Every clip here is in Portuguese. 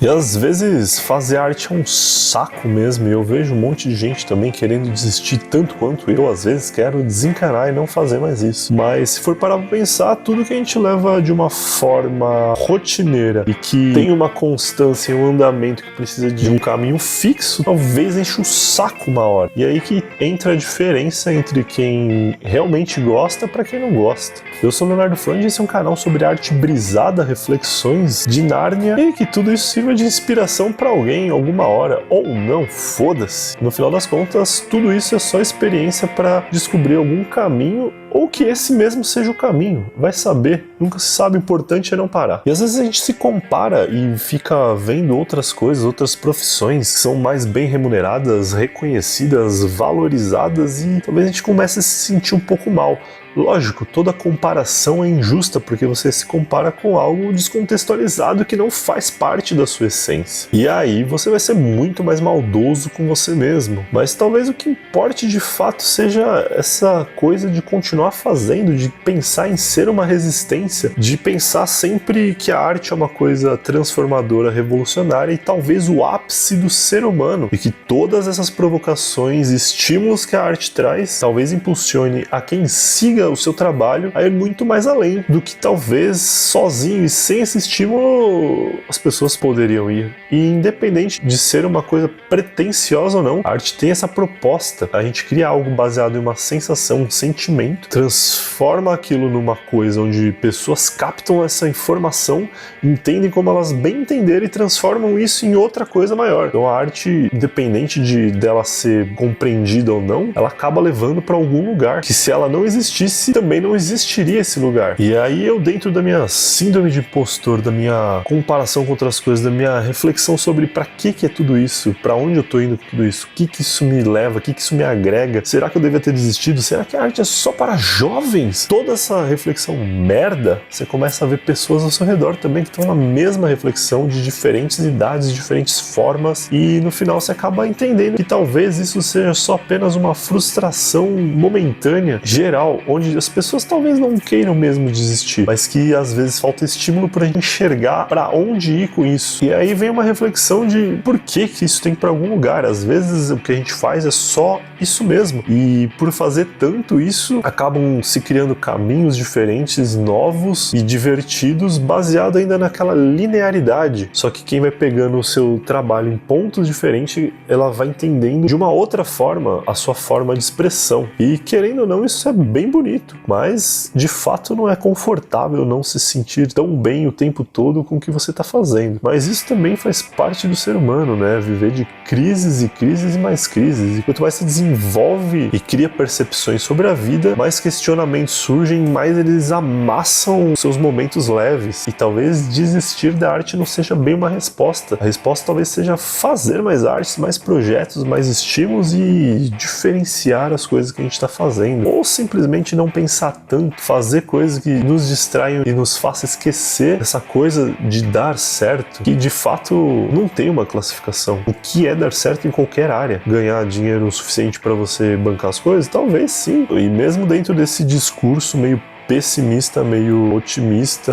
E às vezes fazer arte é um saco mesmo, e eu vejo um monte de gente também querendo desistir tanto quanto eu, às vezes quero desencanar e não fazer mais isso. Mas se for parar pra pensar, tudo que a gente leva de uma forma rotineira e que tem uma constância em um andamento que precisa de um caminho fixo, talvez enche o saco uma hora. E aí que entra a diferença entre quem realmente gosta para quem não gosta. Eu sou o Leonardo Freund e esse é um canal sobre arte brisada, reflexões de Nárnia, e que tudo isso sirva de inspiração para alguém alguma hora, ou não, foda-se. No final das contas, tudo isso é só experiência para descobrir algum caminho, ou que esse mesmo seja o caminho. Vai saber, nunca se sabe, o importante é não parar. E às vezes a gente se compara e fica vendo outras coisas, outras profissões que são mais bem remuneradas, reconhecidas, valorizadas, e talvez a gente comece a se sentir um pouco mal. Lógico, toda comparação é injusta porque você se compara com algo descontextualizado que não faz parte da sua essência. E aí você vai ser muito mais maldoso com você mesmo. Mas talvez o que importe de fato seja essa coisa de continuar fazendo, de pensar em ser uma resistência, de pensar sempre que a arte é uma coisa transformadora, revolucionária e talvez o ápice do ser humano. E que todas essas provocações, estímulos que a arte traz, talvez impulsione a quem siga o seu trabalho a ir muito mais além do que talvez sozinho e sem esse estímulo as pessoas poderiam ir. E independente de ser uma coisa pretensiosa ou não, a arte tem essa proposta. A gente cria algo baseado em uma sensação, um sentimento, transforma aquilo numa coisa onde pessoas captam essa informação, entendem como elas bem entenderem e transformam isso em outra coisa maior. Então a arte, independente dela ser compreendida ou não, ela acaba levando para algum lugar que, se ela não existisse, também não existiria esse lugar. E aí eu, dentro da minha síndrome de impostor, da minha comparação com outras coisas, da minha reflexão sobre pra que é tudo isso, pra onde eu tô indo com tudo isso, o que isso me leva, o que isso me agrega, será que eu devia ter desistido, será que a arte é só para jovens? Toda essa reflexão merda, você começa a ver pessoas ao seu redor também que estão na mesma reflexão, de diferentes idades, de diferentes formas, e no final você acaba entendendo que talvez isso seja só apenas uma frustração momentânea, geral, onde as pessoas talvez não queiram mesmo desistir, mas que às vezes falta estímulo pra gente enxergar pra onde ir com isso. E aí vem uma reflexão de por que isso tem pra algum lugar. Às vezes o que a gente faz é só isso mesmo, e por fazer tanto isso, acabam se criando caminhos diferentes, novos e divertidos, baseado ainda naquela linearidade. Só que quem vai pegando o seu trabalho em pontos diferentes, ela vai entendendo de uma outra forma a sua forma de expressão. E querendo ou não, isso é bem bonito, mas de fato não é confortável não se sentir tão bem o tempo todo com o que você está fazendo. Mas isso também faz parte do ser humano, né? Viver de crises e crises e mais crises. E quanto mais se desenvolve e cria percepções sobre a vida, mais questionamentos surgem, mais eles amassam seus momentos leves. E talvez desistir da arte não seja bem uma resposta. A resposta talvez seja fazer mais artes, mais projetos, mais estímulos e diferenciar as coisas que a gente está fazendo. Ou simplesmente não pensar tanto, fazer coisas que nos distraiam e nos façam esquecer essa coisa de dar certo, que de fato não tem uma classificação. O que é dar certo em qualquer área? Ganhar dinheiro o suficiente para você bancar as coisas? Talvez sim. E mesmo dentro desse discurso meio pessimista, meio otimista,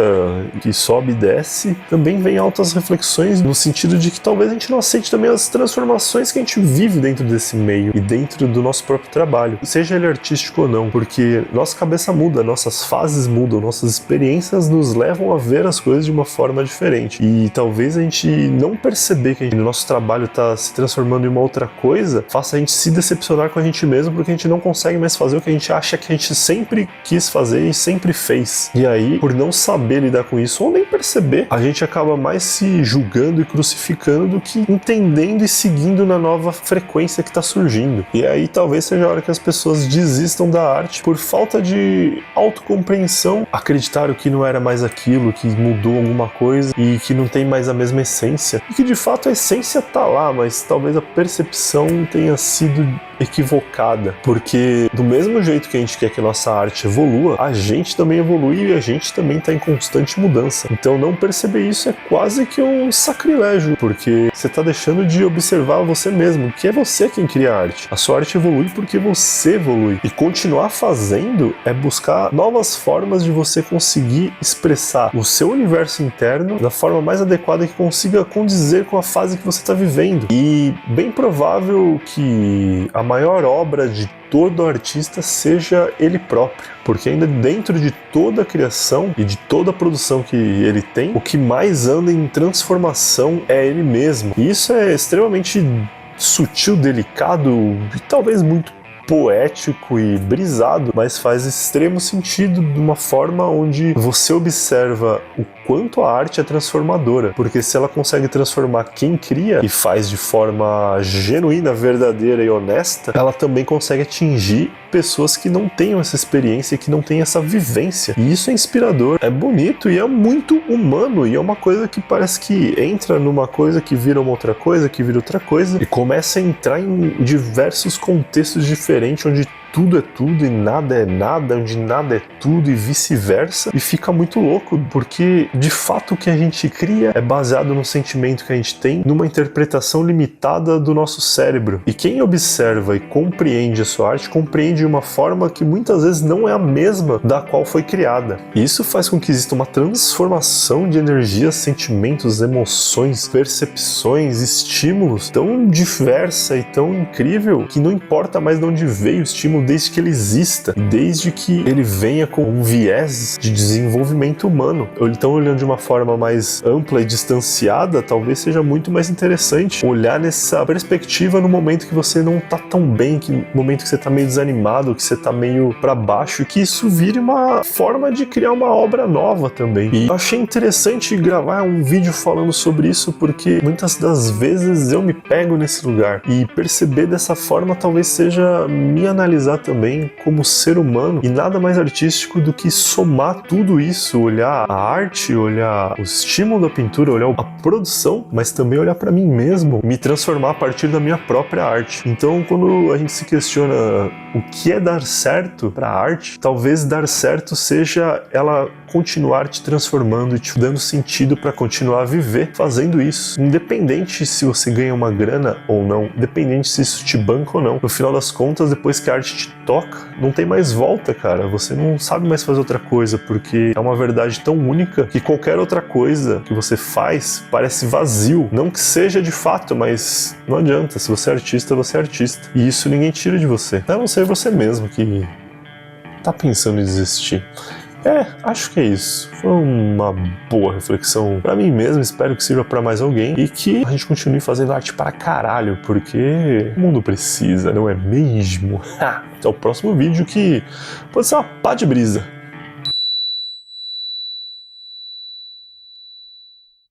que sobe e desce, também vem altas reflexões no sentido de que talvez a gente não aceite também as transformações que a gente vive dentro desse meio e dentro do nosso próprio trabalho, seja ele artístico ou não, porque nossa cabeça muda, nossas fases mudam, nossas experiências nos levam a ver as coisas de uma forma diferente, e talvez a gente não perceber que o nosso trabalho está se transformando em uma outra coisa, faça a gente se decepcionar com a gente mesmo, porque a gente não consegue mais fazer o que a gente acha que a gente sempre quis fazer e sempre fez. E aí, por não saber lidar com isso, ou nem perceber, a gente acaba mais se julgando e crucificando do que entendendo e seguindo na nova frequência que está surgindo. E aí talvez seja a hora que as pessoas desistam da arte por falta de autocompreensão, acreditaram que não era mais aquilo, que mudou alguma coisa e que não tem mais a mesma essência. E que de fato a essência tá lá, mas talvez a percepção tenha sido equivocada, porque do mesmo jeito que a gente quer que a nossa arte evolua, a gente também evolui e a gente também está em constante mudança. Então não perceber isso é quase que um sacrilégio, porque você está deixando de observar você mesmo, que é você quem cria a arte. A sua arte evolui porque você evolui. E continuar fazendo é buscar novas formas de você conseguir expressar o seu universo interno da forma mais adequada que consiga condizer com a fase que você está vivendo. E bem provável que a maior obra de todo artista seja ele próprio, porque ainda dentro de toda a criação e de toda a produção que ele tem, o que mais anda em transformação é ele mesmo. E isso é extremamente sutil, delicado e talvez muito poético e brisado, mas faz extremo sentido de uma forma onde você observa o quanto a arte é transformadora, porque se ela consegue transformar quem cria e faz de forma genuína, verdadeira e honesta, ela também consegue atingir pessoas que não tenham essa experiência, que não têm essa vivência. E isso é inspirador, é bonito e é muito humano, e é uma coisa que parece que entra numa coisa que vira uma outra coisa, que vira outra coisa, e começa a entrar em diversos contextos diferentes, onde tudo é tudo e nada é nada, onde nada é tudo e vice-versa, e fica muito louco, porque de fato o que a gente cria é baseado no sentimento que a gente tem, numa interpretação limitada do nosso cérebro. E quem observa e compreende a sua arte, compreende de uma forma que muitas vezes não é a mesma da qual foi criada. E isso faz com que exista uma transformação de energias, sentimentos, emoções, percepções, estímulos tão diversa e tão incrível que não importa mais de onde veio o estímulo, desde que ele exista, desde que ele venha com um viés de desenvolvimento humano. Então, olhando de uma forma mais ampla e distanciada, talvez seja muito mais interessante olhar nessa perspectiva no momento que você não tá tão bem, que no momento que você tá meio desanimado, que você tá meio pra baixo, que isso vire uma forma de criar uma obra nova também. E eu achei interessante gravar um vídeo falando sobre isso, porque muitas das vezes eu me pego nesse lugar, e perceber dessa forma talvez seja me analisar também como ser humano, e nada mais artístico do que somar tudo isso, olhar a arte, olhar o estímulo da pintura, olhar a produção, mas também olhar para mim mesmo, me transformar a partir da minha própria arte. Então, quando a gente se questiona o que é dar certo para a arte, talvez dar certo seja ela continuar te transformando e te dando sentido para continuar a viver fazendo isso, independente se você ganha uma grana ou não, independente se isso te banca ou não. No final das contas, depois que a arte te toca, não tem mais volta, cara. Você não sabe mais fazer outra coisa, porque é uma verdade tão única que qualquer outra coisa que você faz parece vazio. Não que seja de fato, mas não adianta. Se você é artista, você é artista. E isso ninguém tira de você. A não ser você mesmo que tá pensando em desistir. Acho que é isso. Foi uma boa reflexão pra mim mesmo, espero que sirva pra mais alguém e que a gente continue fazendo arte para caralho, porque o mundo precisa, não é mesmo? Até o próximo vídeo, que pode ser uma pá de brisa.